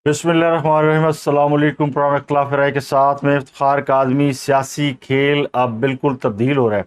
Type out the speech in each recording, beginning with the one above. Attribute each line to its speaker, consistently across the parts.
Speaker 1: बिस्मिल्लाहिर्रहमानिर्रहीम। अस्सलाम वालेकुम। प्रोग्राम इख्तिलाफ राय के साथ में इफ्तिखार काज़मी। सियासी खेल अब बिल्कुल तब्दील हो रहा है।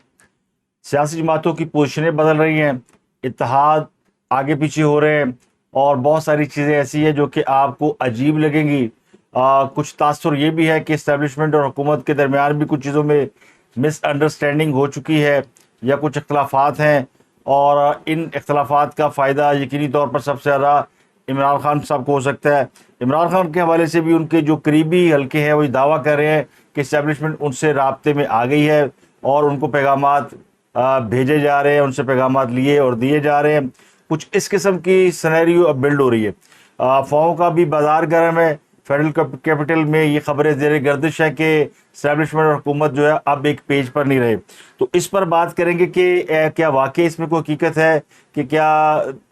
Speaker 1: सियासी जमातों की पोजीशनें बदल रही हैं, इत्तेहाद आगे पीछे हो रहे हैं और बहुत सारी चीज़ें ऐसी हैं जो कि आपको अजीब लगेंगी। कुछ तासुर ये भी है कि इस्टेब्लिशमेंट और हुकूमत के दरमियान भी कुछ चीज़ों में मिसअंडरस्टैंडिंग हो चुकी है या कुछ इख्तलाफात हैं, और इन इख्तलाफात का फ़ायदा यकीनी तौर पर सबसे ज़्यादा इमरान खान साहब को हो सकता है। इमरान खान के हवाले से भी उनके जो करीबी हल्के हैं वो ये दावा कर रहे हैं कि इस्टेब्लिशमेंट उनसे राब्ते में आ गई है और उनको पैगामात भेजे जा रहे हैं, उनसे पैगामात लिए और दिए जा रहे हैं। कुछ इस किस्म की सिनेरियो अब बिल्ड हो रही है। अफवाहों का भी बाजार गर्म है। फेडरल कैपिटल में ये खबरें ज़ेर गर्दिश है कि इस्टेब्लिशमेंट और हुकूमत जो है अब एक पेज पर नहीं रहे। तो इस पर बात करेंगे कि क्या वाकई इसमें कोई हकीकत है कि क्या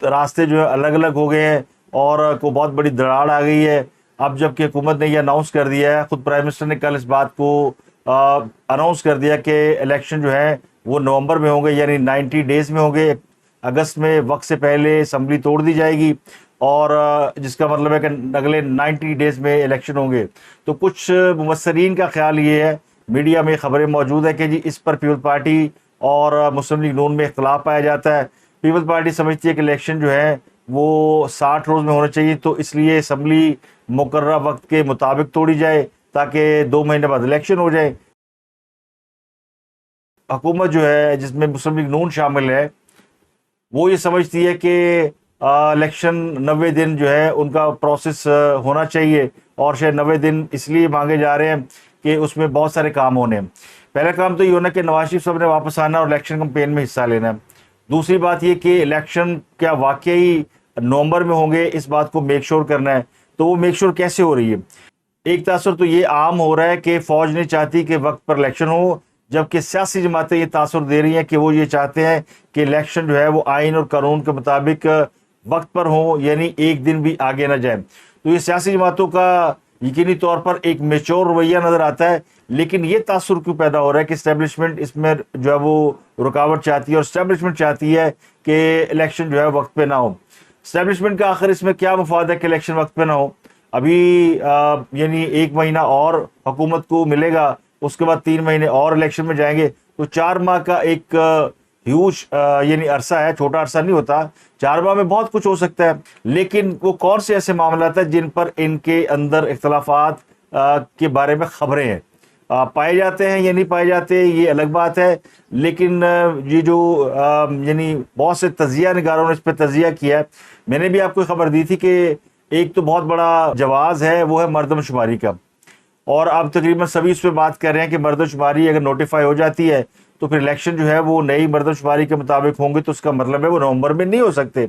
Speaker 1: रास्ते जो है अलग अलग हो गए हैं और को बहुत बड़ी दरार आ गई है। अब जबकि हुकूमत ने यह अनाउंस कर दिया है, खुद प्राइम मिनिस्टर ने कल इस बात को अनाउंस कर दिया कि इलेक्शन जो है वो नवंबर में होंगे, यानी 90 डेज़ में होंगे। अगस्त में वक्त से पहले असम्बली तोड़ दी जाएगी और जिसका मतलब है कि अगले 90 डेज़ में इलेक्शन होंगे। तो कुछ मुबस्सरीन का ख्याल ये है, मीडिया में खबरें मौजूद है कि जी इस पर पीपल्स पार्टी और मुस्लिम लीग नून में इख्तलाफ पाया जाता है। पीपल्स पार्टी समझती है कि इलेक्शन जो है वो 60 रोज़ में होना चाहिए, तो इसलिए असम्बली मुकर्रर वक्त के मुताबिक तोड़ी जाए ताकि 2 महीने बाद इलेक्शन हो जाए। हुकूमत जो है जिसमें मुस्लिम लीग नून शामिल है वो ये समझती है कि इलेक्शन 90 दिन जो है उनका प्रोसेस होना चाहिए, और शायद 90 दिन इसलिए मांगे जा रहे हैं कि उसमें बहुत सारे काम होने हैं। पहला काम तो ये होना कि नवाज शरीफ साहब ने वापस आना और इलेक्शन कैंपेन में हिस्सा लेना है। दूसरी बात ये कि इलेक्शन क्या वाकई नवंबर में होंगे, इस बात को मेक श्योर करना है। तो वो मेक श्योर कैसे हो रही है? एक तासर तो ये आम हो रहा है कि फौज नहीं चाहती कि वक्त पर इलेक्शन हो, जबकि सियासी जमातें ये तासर दे रही हैं कि वो ये चाहते हैं कि इलेक्शन जो है वो आइन और कानून के मुताबिक वक्त पर हो, यानी एक दिन भी आगे ना जाए। तो ये सियासी जमातों का यकीनी तौर पर एक मेच्योर रवैया नज़र आता है। लेकिन ये तासुर क्यों पैदा हो रहा है कि इस्टेब्लिशमेंट इसमें जो है वो रुकावट चाहती है, और इस्टेब्लिशमेंट चाहती है कि इलेक्शन जो है वक्त पे ना हो। इस्टेब्लिशमेंट का आखिर इसमें क्या मफाद है कि इलेक्शन वक्त पे ना हो? अभी यानी 1 महीना और हुकूमत को मिलेगा, उसके बाद 3 महीने और इलेक्शन में जाएंगे, तो 4 माह का एक ह्यूज यानी अरसा है, छोटा अरसा नहीं होता। 4 माह में बहुत कुछ हो सकता है। लेकिन वो कौन से ऐसे मामला है जिन पर इनके अंदर इख्तलाफात के बारे में खबरें हैं, पाए जाते हैं या नहीं पाए जाते, ये अलग बात है। लेकिन ये जो यानी बहुत से तजिया निगारों ने इस पर तजिया किया है। मैंने भी आपको खबर दी थी कि एक तो बहुत बड़ा जवाब है वो है मरदमशुमारी का, और अब तकरीबन सभी इस पर बात कर रहे हैं कि मरदमशुमारी अगर नोटिफाई हो जाती है तो फिर इलेक्शन जो है वो नई मरदमशुमारी के मुताबिक होंगे, तो उसका मतलब है वो नवंबर में नहीं हो सकते।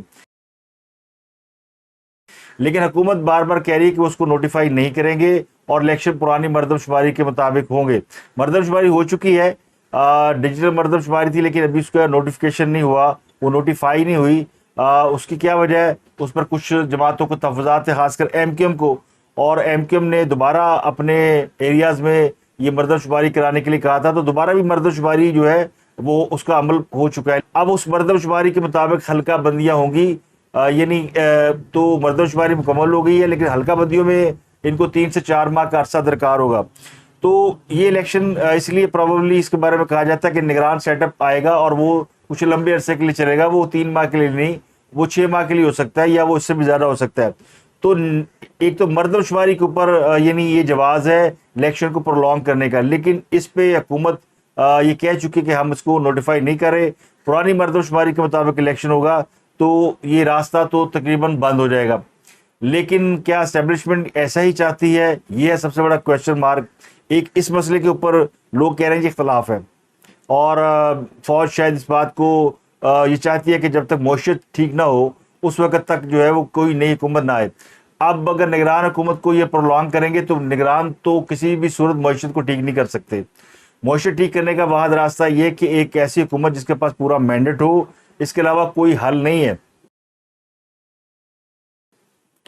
Speaker 1: लेकिन हुकूमत बार बार कह रही है कि उसको नोटिफाई नहीं करेंगे और इलेक्शन पुरानी मरदमशुमारी के मुताबिक होंगे। मरदमशुमारी हो चुकी है, डिजिटल मरदमशुमारी थी, लेकिन अभी उसका नोटिफिकेशन नहीं हुआ, वो नोटिफाई नहीं हुई। उसकी क्या वजह है? उस पर कुछ जमातों को तहफ़्फ़ुज़ात है, ख़ासकर एमक्यूएम को, और एमक्यूएम ने दोबारा अपने एरियाज़ में ये मरदमशुमारी कराने के लिए कहा था। तो दोबारा भी मरदमशुमारी जो है वो उसका अमल हो चुका है। अब उस मरदमशुमारी के मुताबिक हल्का बंदियाँ होंगी, यानी तो मरदमशुमारी मुकम्मल हो गई है, लेकिन हल्का बंदियों में इनको 3 से 4 माह का अरसा दरकार होगा। तो ये इलेक्शन इसलिए प्रॉबेबली इसके बारे में कहा जाता है कि निगरान सेटअप आएगा और वो कुछ लंबे अरसे के लिए चलेगा। वो 3 माह के लिए नहीं, वो 6 माह के लिए हो सकता है या वो इससे भी ज़्यादा हो सकता है। तो एक तो मरदमशुमारी के ऊपर यानी ये जवाज़ है इलेक्शन को प्रोलॉन्ग करने का, लेकिन इस पे हुकूमत ये कह चुकी कि हम इसको नोटिफाई नहीं करें, पुरानी मरदमशुमारी के मुताबिक इलेक्शन होगा, तो ये रास्ता तो तकरीबन बंद हो जाएगा। लेकिन क्या एस्टेब्लिशमेंट ऐसा ही चाहती है? ये है सबसे बड़ा क्वेश्चन मार्क। एक इस मसले के ऊपर लोग कह रहे हैं कि इख्तलाफ है, और फौज शायद इस बात को ये चाहती है कि जब तक मईशत ठीक ना हो उस वक्त तक जो है वो कोई नई हुकूमत ना आए। अब अगर निगरान हुकूमत को ये प्रोलॉन्ग करेंगे तो निगरान तो किसी भी सूरत मईशत को ठीक नहीं कर सकते। मईशत ठीक करने का वाहिद रास्ता ये कि एक ऐसी हुकूमत जिसके पास पूरा मैंडेट हो, इसके अलावा कोई हल नहीं है।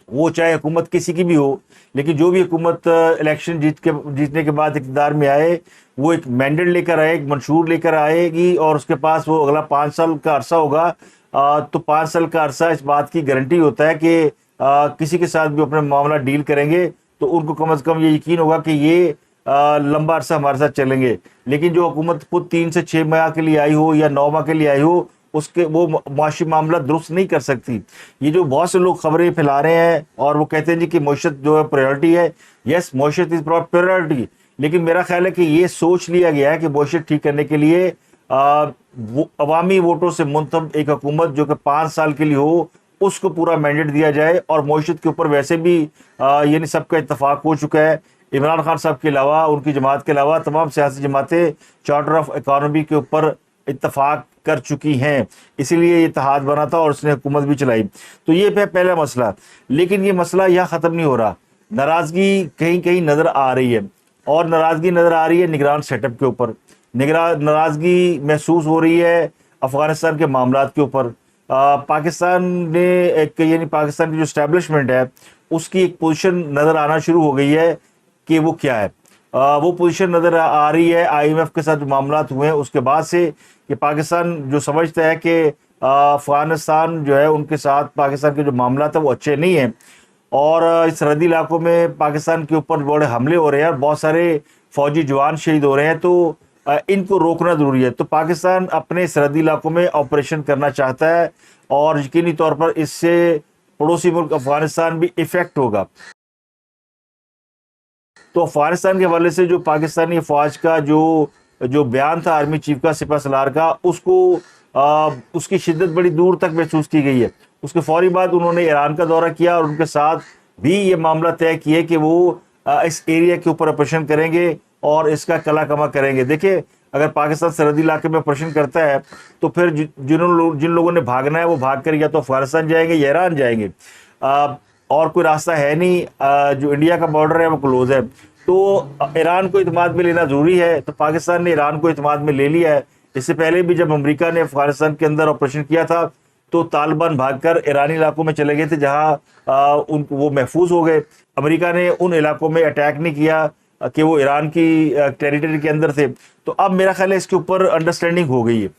Speaker 1: वो चाहे हुकूमत किसी की भी हो, लेकिन जो भी हुकूमत इलेक्शन जीतने के बाद इक़्तिदार में आए, वो एक मैंडेट लेकर आए, एक मंशूर लेकर आएगी, और उसके पास वो अगला 5 साल का अरसा होगा। तो 5 साल का अरसा इस बात की गारंटी होता है कि किसी के साथ भी अपना मामला डील करेंगे तो उनको कम से कम ये यकीन होगा कि ये लंबा अरसा हमारे साथ चलेंगे। लेकिन जो हुकूमत खुद 3 से 6 माह के लिए आई हो या 9 माह के लिए आई हो, उसके वो मुआशी मामला दुरुस्त नहीं कर सकती। ये जो बहुत से लोग खबरें फैला रहे हैं और वो कहते हैं जी कि मईशत जो है प्रायोरिटी है। यस, मईशत इज प्रायोरिटी, लेकिन मेरा ख्याल है कि ये सोच लिया गया है कि मईशत ठीक करने के लिए वो अवामी वोटों से मुंतखब एक हुकूमत जो कि 5 साल के लिए हो, उसको पूरा मैंडेट दिया जाए। और मईशत के ऊपर वैसे भी यानी सबका इत्तफाक हो चुका है। इमरान खान साहब के अलावा, उनकी जमात के अलावा तमाम सियासी जमातें चार्टर ऑफ इकॉनमी के ऊपर इत्तफाक कर चुकी हैं, इसीलिए ये इत्तेहाद बना था और उसने हुकूमत भी चलाई। तो ये पहला मसला। लेकिन ये मसला यहाँ ख़त्म नहीं हो रहा। नाराज़गी कहीं कहीं नज़र आ रही है, और नाराज़गी नज़र आ रही है निगरान सेटअप के ऊपर। नाराज़गी महसूस हो रही है अफ़गानिस्तान के मामलात के ऊपर। पाकिस्तान ने एक यानी पाकिस्तान की जो इस्टेब्लिशमेंट है उसकी एक पोजीशन नज़र आना शुरू हो गई है कि वो क्या है। वो पोजीशन नज़र आ रही है IMF के साथ जो मामलात हुए हैं उसके बाद से, कि पाकिस्तान जो समझता है कि अफ़गानिस्तान जो है उनके साथ पाकिस्तान के जो मामलात है वो अच्छे नहीं हैं, और इस सरहदी इलाकों में पाकिस्तान के ऊपर बड़े हमले हो रहे हैं और बहुत सारे फौजी जवान शहीद हो रहे हैं, तो इनको रोकना ज़रूरी है। तो पाकिस्तान अपने सरहदी इलाकों में ऑपरेशन करना चाहता है और यकीनी तौर पर इससे पड़ोसी मुल्क अफ़गानिस्तान भी इफ़ेक्ट होगा। तो अफ़गानिस्तान के हवाले से जो पाकिस्तानी फ़ौज का जो बयान था आर्मी चीफ का, सिपह सलार का, उसकी शिद्दत बड़ी दूर तक महसूस की गई है। उसके फौरी बाद उन्होंने ईरान का दौरा किया और उनके साथ भी ये मामला तय किए कि वो इस एरिया के ऊपर ऑपरेशन करेंगे और इसका कला कमा करेंगे। देखिए, अगर पाकिस्तान सरहदी इलाके में ऑपरेशन करता है तो फिर जिन लोगों ने भागना है वो भाग कर या तो अफ़गानिस्तान जाएंगे या ईरान जाएंगे, और कोई रास्ता है नहीं। जो इंडिया का बॉर्डर है वो क्लोज है, तो ईरान को इत्मीनान में लेना ज़रूरी है। तो पाकिस्तान ने ईरान को इत्मीनान में ले लिया है। इससे पहले भी जब अमेरिका ने अफ़गानिस्तान के अंदर ऑपरेशन किया था तो तालिबान भागकर ईरानी इलाकों में चले गए थे जहां उनको वो महफूज हो गए। अमेरिका ने उन इलाकों में अटैक नहीं किया कि वो ईरान की टेरिटरी के अंदर थे। तो अब मेरा ख्याल है इसके ऊपर अंडरस्टैंडिंग हो गई है,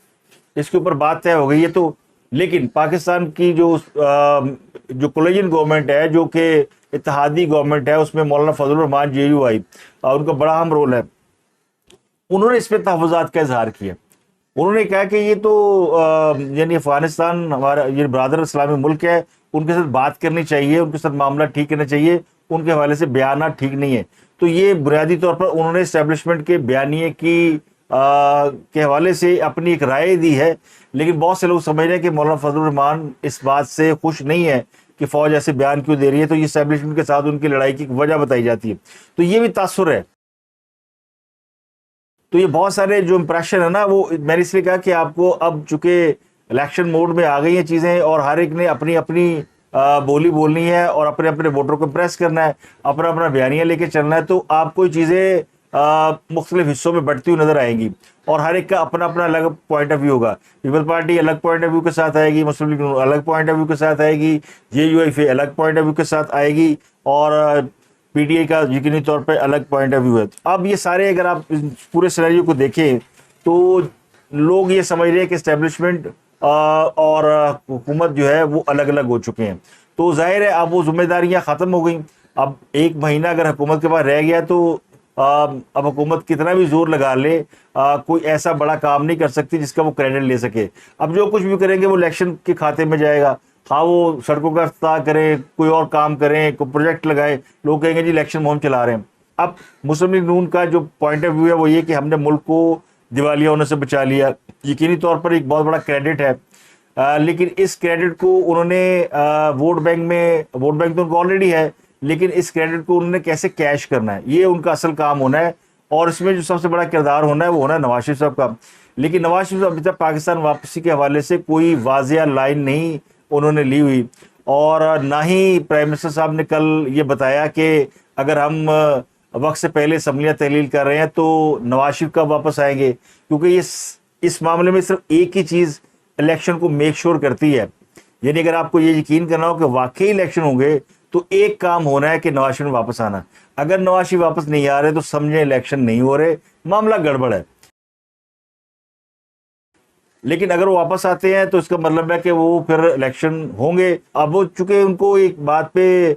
Speaker 1: इसके ऊपर बात तय हो गई है। तो लेकिन पाकिस्तान की जो कोलिजन गवर्नमेंट है, जो कि इत्तेहादी गवर्नमेंट है, उसमें मौलाना फजलुर रहमान JUI उनका बड़ा अहम रोल है। उन्होंने इस पर तहफ़्फ़ुज़ात का इजहार किया। उन्होंने कहा कि ये तो यानी अफ़गानिस्तान हमारा ये ब्रादर इस्लामी मुल्क है, उनके साथ बात करनी चाहिए, उनके साथ मामला ठीक करना चाहिए, उनके हवाले से बयान ठीक नहीं है। तो ये बुनियादी तौर पर उन्होंने इस्टेब्लिशमेंट के बयानिए के हवाले से अपनी एक राय दी है। लेकिन बहुत से लोग समझ रहे हैं कि मौलाना फजलुर रहमान इस बात से खुश नहीं है कि फ़ौज ऐसे बयान क्यों दे रही है, तो ये इस्टेब्लिशमेंट के साथ उनकी लड़ाई की वजह बताई जाती है। तो ये भी तासुर है। तो ये बहुत सारे जो इंप्रेशन है ना, वो मैंने इसलिए कहा कि आपको अब चूंकि इलेक्शन मोड में आ गई हैं चीज़ें और हर एक ने अपनी अपनी बोली बोलनी है और अपने अपने वोटर को इम्प्रेस करना है, अपना अपना बयानिया लेके चलना है, तो आपको ये चीज़ें मुख्तलिफ हिस्सों में बढ़ती हुई नजर आएंगी और हर एक का अपना अपना अलग पॉइंट ऑफ व्यू होगा। पीपल पार्टी अलग पॉइंट ऑफ व्यू के साथ आएगी, मुस्लिम लीग अलग पॉइंट ऑफ व्यू के साथ आएगी, JUI अलग पॉइंट ऑफ व्यू के साथ आएगी, और PTI का यकीनी तौर पे अलग पॉइंट ऑफ व्यू है। अब ये सारे अगर आप पूरे सिनेरियो को देखें तो लोग ये समझ रहे हैं कि इस्टेब्लिशमेंट और हुकूमत जो है वो अलग अलग हो चुके हैं। तो जाहिर है अब वो जिम्मेदारियां ख़त्म हो गई। अब 1 महीना अगर हुकूमत के पास रह गया तो अब हुकूमत कितना भी जोर लगा ले, कोई ऐसा बड़ा काम नहीं कर सकती जिसका वो क्रेडिट ले सके। अब जो कुछ भी करेंगे वो इलेक्शन के खाते में जाएगा। हाँ, वो सड़कों का इफ्ताह करें, कोई और काम करें, कोई प्रोजेक्ट लगाए, लोग कहेंगे जी इलेक्शन मुहिम चला रहे हैं। अब मुस्लिम लीग नून का जो पॉइंट ऑफ व्यू है वो ये कि हमने मुल्क को दिवालिया होने से बचा लिया। यकीनी तौर पर एक बहुत बड़ा क्रेडिट है, लेकिन इस क्रेडिट को उन्होंने वोट बैंक तो उनको ऑलरेडी है, लेकिन इस क्रेडिट को उन्होंने कैसे कैश करना है, ये उनका असल काम होना है। और इसमें जो सबसे बड़ा किरदार होना है वो होना है नवाज शरीफ साहब का। लेकिन नवाज शरीफ अभी तक पाकिस्तान वापसी के हवाले से कोई वाज़िया लाइन नहीं उन्होंने ली हुई, और ना ही प्राइम मिनिस्टर साहब ने कल ये बताया कि अगर हम वक्त से पहले असम्बलियाँ तहलील कर रहे हैं तो नवाज शरीफ कब वापस आएंगे, क्योंकि इस मामले में सिर्फ एक ही चीज़ इलेक्शन को मेक श्योर करती है। यानी अगर आपको ये यकीन करना हो कि वाकई इलेक्शन होंगे तो एक काम होना है कि नवाज शरीफ वापस आना। अगर नवाज शरीफ वापस नहीं आ रहे तो समझे इलेक्शन नहीं हो रहे, मामला गड़बड़ है। लेकिन अगर वो वापस आते हैं तो इसका मतलब है कि वो फिर इलेक्शन होंगे। अब वो चूंकि उनको एक बात पे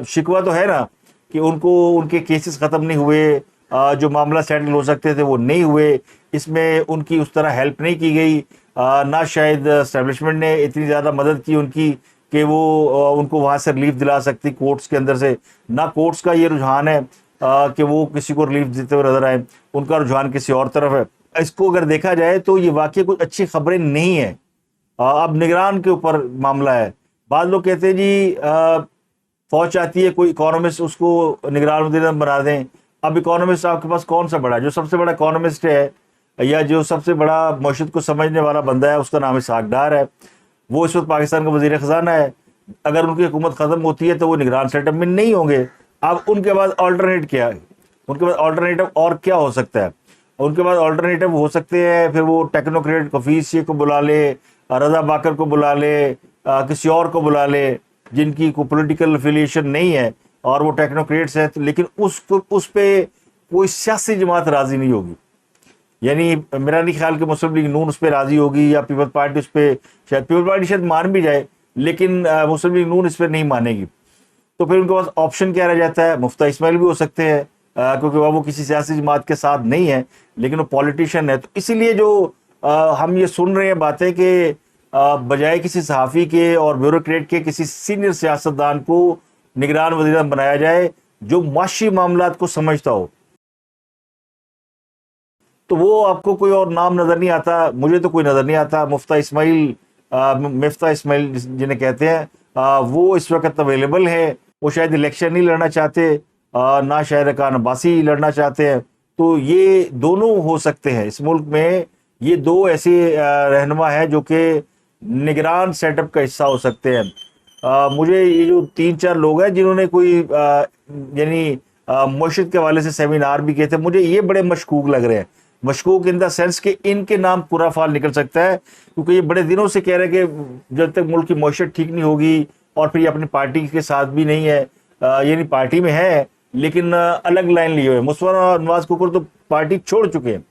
Speaker 1: शिकवा तो है ना कि उनको उनके केसेस खत्म नहीं हुए, जो मामला सेटल हो सकते थे वो नहीं हुए, इसमें उनकी उस तरह हेल्प नहीं की गई, ना शायद एस्टेब्लिशमेंट ने इतनी ज़्यादा मदद की उनकी कि वो उनको वहाँ से रिलीफ दिला सकती कोर्ट्स के अंदर से। ना कोर्ट्स का ये रुझान है कि वो किसी को रिलीफ देते हुए नजर आए, उनका रुझान किसी और तरफ है। इसको अगर देखा जाए तो ये वाकई कुछ अच्छी खबरें नहीं है। अब निगरान के ऊपर मामला है। बाद लोग कहते हैं जी फौज चाहती है कोई इकोनॉमिस्ट उसको निगरान वज़ीर बना दें। अब इकोनॉमिस्ट आपके पास कौन सा बड़ा है? जो सबसे बड़ा इकोनॉमिस्ट है या जो सबसे बड़ा मशहद को समझने वाला बंदा है उसका नाम इसहाक डार है। वो इस वक्त पाकिस्तान का वज़ीर ख़जाना है। अगर उनकी हुकूमत ख़त्म होती है तो वो निगरान सेटअप में नहीं होंगे। अब उनके बाद अल्टरनेट क्या है? उनके बाद अल्टरनेटिव और क्या हो सकता है? उनके बाद अल्टरनेटिव हो सकते हैं फिर वो टेक्नोक्रेट हफीज शेख को बुला ले, रजा बाकर को बुला ले, किसी और को बुला ले जिनकी कोई पॉलिटिकल एफिलिएशन नहीं है और वो टेक्नोक्रेट्स हैं, लेकिन उस पे कोई सियासी जमात राजी नहीं होगी। यानी मेरा नहीं ख्याल कि मुस्लिम लीग नून उस पर राजी होगी या पीपल्स पार्टी उस पर, शायद पीपल्स पार्टी शायद मान भी जाए लेकिन मुस्लिम लीग नून इस पर नहीं मानेगी। तो फिर उनके पास ऑप्शन क्या रह जाता है? मुफ्ता इस्माइल भी हो सकते हैं क्योंकि वो किसी सियासी जमात के साथ नहीं है लेकिन वो पॉलिटिशियन है। तो इसीलिए जो हम ये सुन रहे हैं बातें कि बजाय किसी सहाफ़ी के और ब्यूरोक्रेट के किसी सीनियर सियासतदान को निगरान वज़ीर बनाया जाए जो माशी मामलात को समझता हो, तो वो आपको कोई और नाम नज़र नहीं आता। मुझे तो कोई नज़र नहीं आता। मिफ्ता इस्माइल जिन्हें कहते हैं वो इस वक्त अवेलेबल है। वो शायद इलेक्शन नहीं लड़ना चाहते, ना शायद खान अब्बासी लड़ना चाहते हैं। तो ये दोनों हो सकते हैं इस मुल्क में। ये दो ऐसे रहनुमा हैं जो कि निगरान सेटअप का हिस्सा हो सकते हैं। मुझे ये जो 3-4 लोग हैं जिन्होंने कोई यानी मुर्शिद के हवाले से सेमिनार भी किए थे, मुझे ये बड़े मशकूक लग रहे हैं। मशकूक इन द सेंस कि इनके नाम पूरा फाल निकल सकता है क्योंकि ये बड़े दिनों से कह रहे हैं कि जब तक मुल्क की मईशत ठीक नहीं होगी, और फिर ये अपनी पार्टी के साथ भी नहीं है, यानी पार्टी में है लेकिन अलग लाइन लिए हुए। मुस्तफा और नवाज कुकर तो पार्टी छोड़ चुके हैं।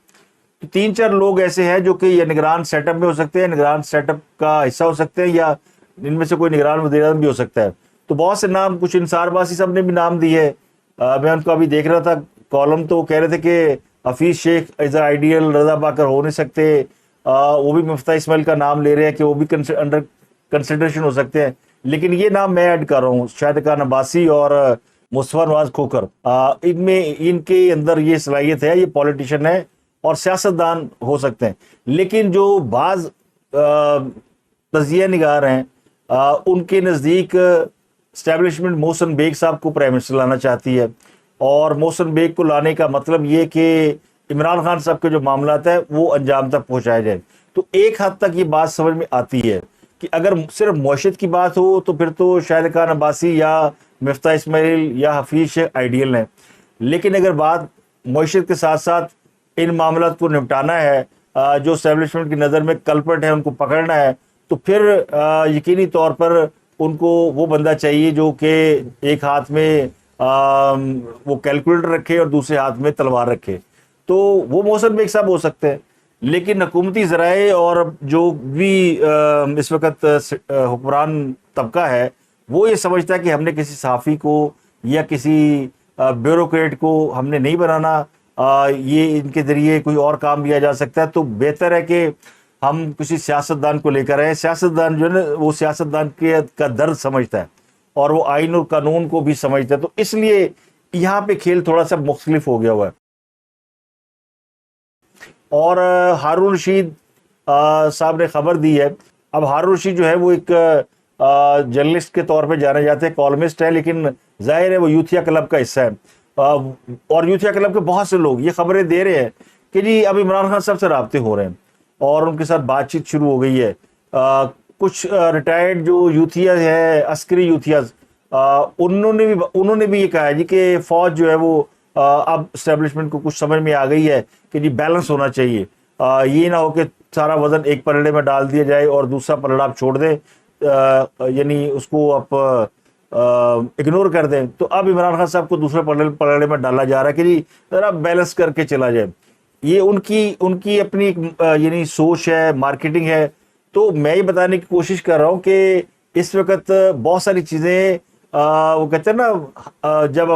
Speaker 1: तो 3-4 लोग ऐसे हैं जो कि ये निगरान सेटअप में हो सकते हैं, निगरान सेटअप का हिस्सा हो सकते हैं, या इनमें से कोई निगरान वज़ीर भी हो सकता है। तो बहुत से नाम, कुछ इंसार बासी सब ने भी नाम दिए है। मैं उनको अभी देख रहा था कॉलम, तो वो कह रहे थे कि हफीज शेख इज आइडियल, रजा बाकर हो नहीं सकते। वो भी मुफ्ता इस्माइल का नाम ले रहे हैं कि वो भी अंडर कंसिडरेशन हो सकते हैं। लेकिन ये नाम मैं ऐड कर रहा हूँ, शाहिद खान अब्बासी और मुस्तफा नवाज खोकर। इनमें इनके अंदर ये सलाहियत है, ये पॉलिटिशियन है और सियासतदान हो सकते हैं। लेकिन जो बाज तजिया निगार हैं उनके नज़दीक स्टैब्लिशमेंट मोहसिन बेग साहब को प्राइम मिनिस्टर लाना चाहती है, और मोहसिन बेग को लाने का मतलब ये कि इमरान खान साहब के जो मामला है वो अंजाम तक पहुंचाया जाए। तो एक हद तक ये बात समझ में आती है कि अगर सिर्फ मुर्शिद की बात हो तो फिर तो शाहिद खान अब्बासी या मिफ्ता इस्माइल या हफीज शेख आइडियल हैं। लेकिन अगर बात मुर्शिद के साथ साथ इन मामलों को निपटाना है, जो एस्टेब्लिशमेंट की नज़र में कल्प्रिट है उनको पकड़ना है, तो फिर यकीनी तौर पर उनको वो बंदा चाहिए जो कि एक हाथ में वो कैलकुलेटर रखे और दूसरे हाथ में तलवार रखे। तो वो मोहसिन बेग साहब हो सकते हैं। लेकिन हुकूमती ज़राए और जो भी इस वक्त हुक्मरान तबका है वो ये समझता है कि हमने किसी सहाफ़ी को या किसी ब्यूरोक्रेट को हमने नहीं बनाना, ये इनके ज़रिए कोई और काम लिया जा सकता है। तो बेहतर है कि हम किसी सियासतदान को लेकर आए। सियासतदान जो है ना, वो सियासतदान का दर्द समझता है और वो आइन और कानून को भी समझता है। तो इसलिए यहाँ पे खेल थोड़ा सा मुख्तलिफ हो गया हुआ है। और हारून रशीद साहब ने खबर दी है। अब हारून रशीद जो है वो एक जर्नलिस्ट के तौर पे जाने जाते हैं, कॉलमिस्ट है, लेकिन जाहिर है वो यूथिया क्लब का हिस्सा है। और यूथिया क्लब के बहुत से लोग ये खबरें दे रहे हैं कि जी अब इमरान खान साहब से राब्ते हो रहे हैं और उनके साथ बातचीत शुरू हो गई है। कुछ रिटायर्ड जो यूथिया है, अस्करी यूथिया, उन्होंने भी ये कहा है जी कि फ़ौज जो है वो अब इस्टेब्लिशमेंट को कुछ समझ में आ गई है कि जी बैलेंस होना चाहिए। ये ना हो कि सारा वज़न एक पलड़े में डाल दिया जाए और दूसरा पलड़ा आप छोड़ दें, यानी उसको आप इग्नोर कर दें। तो अब इमरान खान साहब को दूसरे पलड़े में डाला जा रहा है कि जी ज़रा बैलेंस करके चला जाए। ये उनकी उनकी अपनी एक यानी सोच है, मार्केटिंग है। तो मैं ये बताने की कोशिश कर रहा हूँ कि इस वक्त बहुत सारी चीज़ें वो कहते हैं ना, जब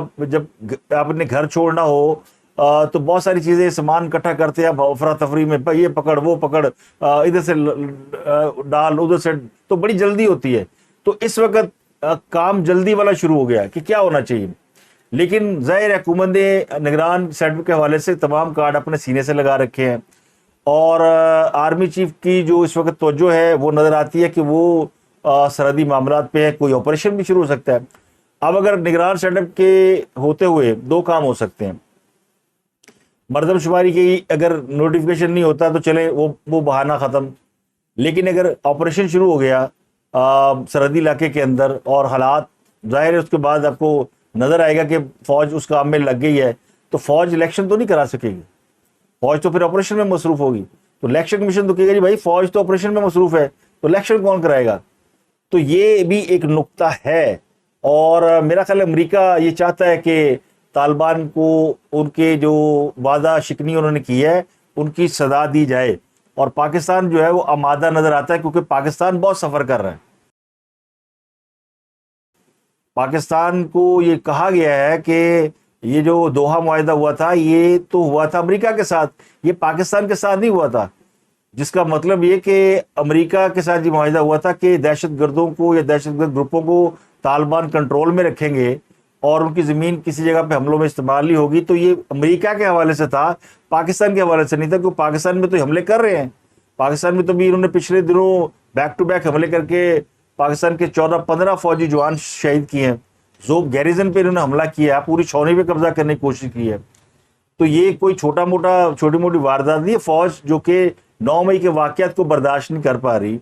Speaker 1: आपने घर छोड़ना हो तो बहुत सारी चीज़ें सामान इकट्ठा करते हैं आप अफरा तफरी में, ये पकड़ वो पकड़, इधर से डाल उधर से, तो बड़ी जल्दी होती है। तो इस वक्त काम जल्दी वाला शुरू हो गया कि क्या होना चाहिए। लेकिन जाहिर है हुकूमत ने निगरान सेटअप के हवाले से तमाम कार्ड अपने सीने से लगा रखे हैं, और आर्मी चीफ की जो इस वक्त तवज्जो है वो नज़र आती है कि वो सरहदी मामलात पे है, कोई ऑपरेशन भी शुरू हो सकता है। अब अगर निगरान सेटअप के होते हुए दो काम हो सकते हैं, मरदमशुमारी की अगर नोटिफिकेशन नहीं होता तो चले वो बहाना ख़त्म, लेकिन अगर ऑपरेशन शुरू हो गया सरहदी इलाके के अंदर और हालात जाहिर है उसके बाद आपको नज़र आएगा कि फ़ौज उस काम में लग गई है, तो फ़ौज इलेक्शन तो नहीं करा सकेगी, फ़ौज तो फिर ऑपरेशन में मसरूफ़ होगी। तो इलेक्शन कमीशन तो कहेगा जी भाई फ़ौज तो ऑपरेशन में मसरूफ़ है, तो इलेक्शन कौन कराएगा। तो ये भी एक नुक्ता है, और मेरा ख्याल अमेरिका ये चाहता है कि तालिबान को उनके जो वादा शिकनी उन्होंने की है उनकी सजा दी जाए, और पाकिस्तान जो है वो आमादा नज़र आता है, क्योंकि पाकिस्तान बहुत सफ़र कर रहा है। पाकिस्तान को ये कहा गया है कि ये जो दोहा मुआहिदा हुआ था ये तो हुआ था अमेरिका के साथ, ये पाकिस्तान के साथ नहीं हुआ था। जिसका मतलब ये कि अमेरिका के साथ ये मुआहिदा हुआ था कि दहशत गर्दों को या दहशतगर्द ग्रुपों को तालिबान कंट्रोल में रखेंगे और उनकी ज़मीन किसी जगह पे हमलों में इस्तेमाल नहीं होगी। तो ये अमेरिका के हवाले से था, पाकिस्तान के हवाले से नहीं था, क्योंकि पाकिस्तान में तो हमले कर रहे हैं। पाकिस्तान में तो भी इन्होंने पिछले दिनों बैक टू बैक हमले करके पाकिस्तान के 14-15 फौजी जवान शहीद किए हैं। जोब गैरिजन पे इन्होंने हमला किया है, पूरी छावनी पे कब्जा करने की कोशिश की है। तो ये कोई छोटी मोटी वारदात नहीं है। फौज जो कि 9 मई के वाकयात को बर्दाश्त नहीं कर पा रही,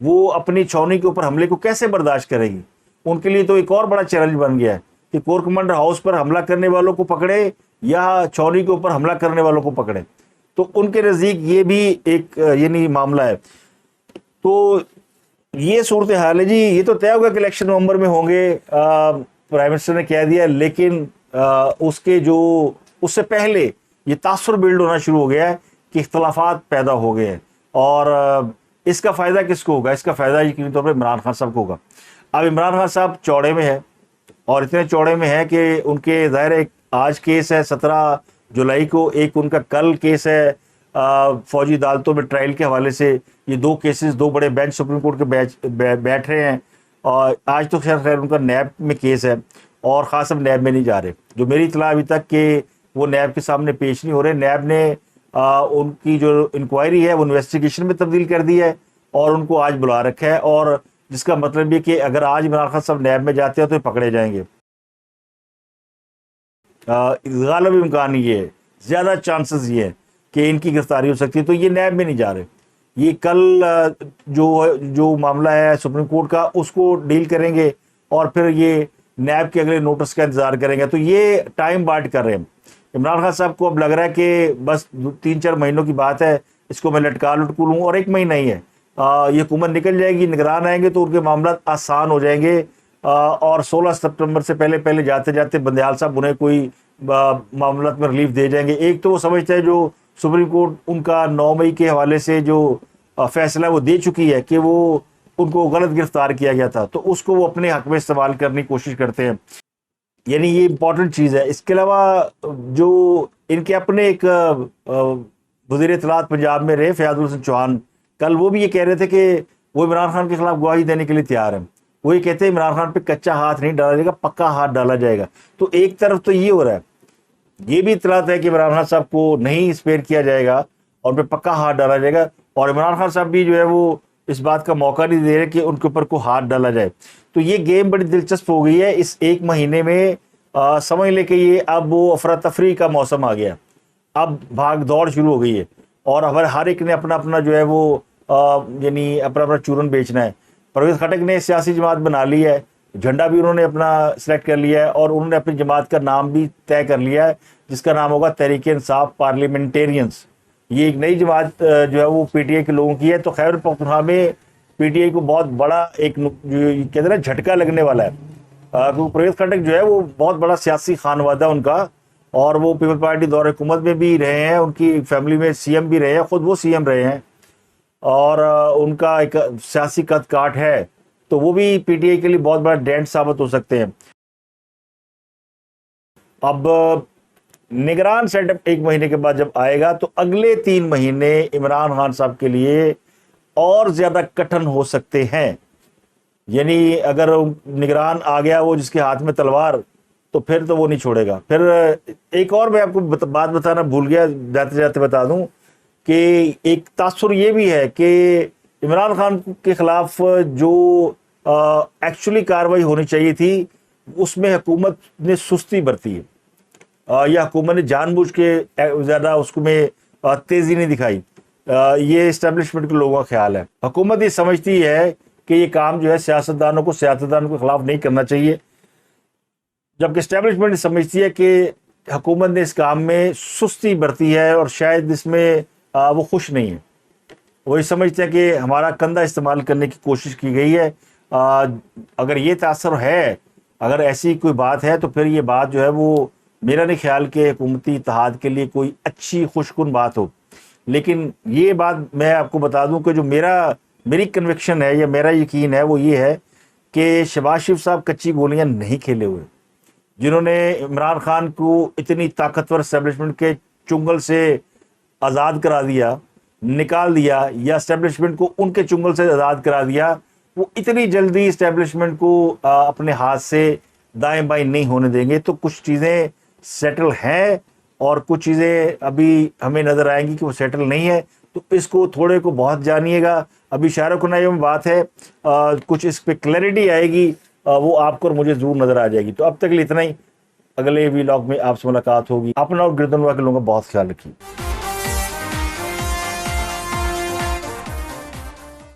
Speaker 1: वो अपनी छावनी के ऊपर हमले को कैसे बर्दाश्त करेगी। उनके लिए तो एक और बड़ा चैलेंज बन गया है कि कोर कमांडर हाउस पर हमला करने वालों को पकड़े या छावनी के ऊपर हमला करने वालों को पकड़े। तो उनके नज़दीक ये भी एक यानी मामला है। तो ये सूरत हाल है जी। ये तो तय होगा कि इलेक्शन नवंबर में होंगे, प्राइम मिनिस्टर ने कह दिया, लेकिन उसके जो उससे पहले ये तासुर बिल्ड होना शुरू हो गया है कि इख्तलाफात पैदा हो गए हैं, और इसका फ़ायदा किसको होगा। इसका फ़ायदा यकीनी तौर पर इमरान खान साहब को होगा। अब इमरान खान साहब चौड़े में है, और इतने चौड़े में है कि उनके ज़ाहिर एक आज केस है 17 जुलाई को, एक उनका कल केस है फौजी अदालतों में ट्रायल के हवाले से। ये दो केसेस, दो बड़े बेंच सुप्रीम कोर्ट के बैठ रहे हैं, और आज तो खैर उनका नैब में केस है, और ख़ास अब नैब में नहीं जा रहे। जो मेरी इतला अभी तक कि वो नैब के सामने पेश नहीं हो रहे। नैब ने उनकी जो इंक्वायरी है वो इन्वेस्टिगेशन में तब्दील कर दी है, और उनको आज बुला रखा है, और जिसका मतलब ये कि अगर आज इमरान खान साहब नैब में जाते हैं तो पकड़े जाएंगे। गालिब इम्कान ये है, ज़्यादा चांसेस ये है कि इनकी गिरफ्तारी हो सकती है। तो ये नैब में नहीं जा रहे, ये कल जो मामला है सुप्रीम कोर्ट का उसको डील करेंगे, और फिर ये नैब के अगले नोटिस का इंतज़ार करेंगे। तो ये टाइम बाट कर रहे हैं। इमरान खान साहब को अब लग रहा है कि बस 3-4 महीनों की बात है, इसको मैं लटका लुटकू लूँ, और 1 महीना ही है, ये हुकूमत निकल जाएगी, निगरान आएंगे तो उनके मामला आसान हो जाएंगे। और 16 सितंबर से पहले जाते जाते बंदयाल साहब उन्हें कोई मामला में रिलीफ दे जाएंगे। एक तो वो समझते हैं जो सुप्रीम कोर्ट उनका 9 मई के हवाले से जो फैसला वो दे चुकी है कि वो उनको गलत गिरफ्तार किया गया था, तो उसको वो अपने हक में इस्तेमाल करने की कोशिश करते हैं। यानी ये इंपॉर्टेंट चीज़ है। इसके अलावा जो इनके अपने एक वज़ीर इत्तलात पंजाब में रहे फ़याज़ुल हसन चौहान, कल वो भी ये कह रहे थे कि वो इमरान खान के खिलाफ गवाही देने के लिए तैयार हैं। वो ये कहते हैं इमरान खान पे कच्चा हाथ नहीं डाला जाएगा, पक्का हाथ डाला जाएगा। तो एक तरफ तो ये हो रहा है, ये भी इत्तलात है कि इमरान खान साहब को नहीं स्पेयर किया जाएगा और पे पक्का हाथ डाला जाएगा, और इमरान खान साहब भी जो है वो इस बात का मौका नहीं दे रहे कि उनके ऊपर को हाथ डाला जाए। तो ये गेम बड़ी दिलचस्प हो गई है इस 1 महीने में। समझ ले कि ये अब वो अफरा तफरी का मौसम आ गया, अब भाग दौड़ शुरू हो गई है, और हर एक ने अपना अपना जो है वो यानी अपना अपना चूरन बेचना है। परवेज़ खटक ने सियासी जमात बना ली है, झंडा भी उन्होंने अपना सेलेक्ट कर लिया है, और उन्होंने अपनी जमात का नाम भी तय कर लिया है जिसका नाम होगा तहरीक-ए-इंसाफ पार्लियामेंटेरियंस। ये एक नई जमात जो है वो पीटीआई के लोगों की है। तो खैबर पख्तूनख्वा में पीटीआई को बहुत बड़ा एक कहते हैं झटका लगने वाला है, क्योंकि परवेज़ खटक जो है वो बहुत बड़ा सियासी खानवादा उनका, और वो पीपल पार्टी दौर हुकूमत में भी रहे हैं, उनकी फैमिली में सीएम भी रहे हैं, खुद वो सीएम रहे हैं, और उनका एक सियासी कद काठ है, तो वो भी पीटीआई के लिए बहुत बड़ा डेंट साबित हो सकते हैं। अब निगरान सेटअप 1 महीने के बाद जब आएगा तो अगले 3 महीने इमरान खान साहब के लिए और ज्यादा कठिन हो सकते हैं। यानी अगर निगरान आ गया वो जिसके हाथ में तलवार, तो फिर तो वो नहीं छोड़ेगा। फिर एक और मैं आपको बात बताना भूल गया, जाते जाते बता दूं कि एक तासुर ये भी है कि इमरान खान के खिलाफ जो एक्चुअली कार्रवाई होनी चाहिए थी उसमें हुकूमत ने सुस्ती बरती है, या हुकूमत ने जानबूझ के ज़्यादा उसमें तेज़ी नहीं दिखाई। ये इस्टेब्लिशमेंट के लोगों का ख्याल है। हुकूमत ये समझती है कि ये काम जो है सियासतदानों के खिलाफ नहीं करना चाहिए, जबकि इस्टेब्लिशमेंट समझती है कि हुकूमत ने इस काम में सुस्ती बरती है और शायद इसमें वो खुश नहीं है। वही समझते हैं कि हमारा कंधा इस्तेमाल करने की कोशिश की गई है। अगर ये तासर है, अगर ऐसी कोई बात है, तो फिर ये बात जो है वो मेरा नहीं ख्याल कि हुकूमती इत्तेहाद के लिए कोई अच्छी खुशकुन बात हो। लेकिन ये बात मैं आपको बता दूं कि जो मेरी कन्विक्शन है या मेरा यकीन है वो ये है कि शहबाज शरीफ साहब कच्ची गोलियां नहीं खेले हुए। जिन्होंने इमरान खान को इतनी ताकतवर एस्टेब्लिशमेंट के चुंगल से आज़ाद करा दिया, निकाल दिया, या एस्टेब्लिशमेंट को उनके चुंगल से आज़ाद करा दिया, वो इतनी जल्दी एस्टेब्लिशमेंट को अपने हाथ से दाएं बाएं नहीं होने देंगे। तो कुछ चीज़ें सेटल हैं और कुछ चीज़ें अभी हमें नज़र आएंगी कि वो सेटल नहीं है। तो इसको थोड़े को बहुत जानिएगा। अभी शायरा में बात है, कुछ इस पर क्लैरिटी आएगी, वो आपको और मुझे ज़रूर नज़र आ जाएगी। तो अब तक के लिए इतना ही। अगले व्लॉग में आपसे मुलाकात होगी। अपना और गिरदनवा के लोगों का बहुत ख्याल रखिए।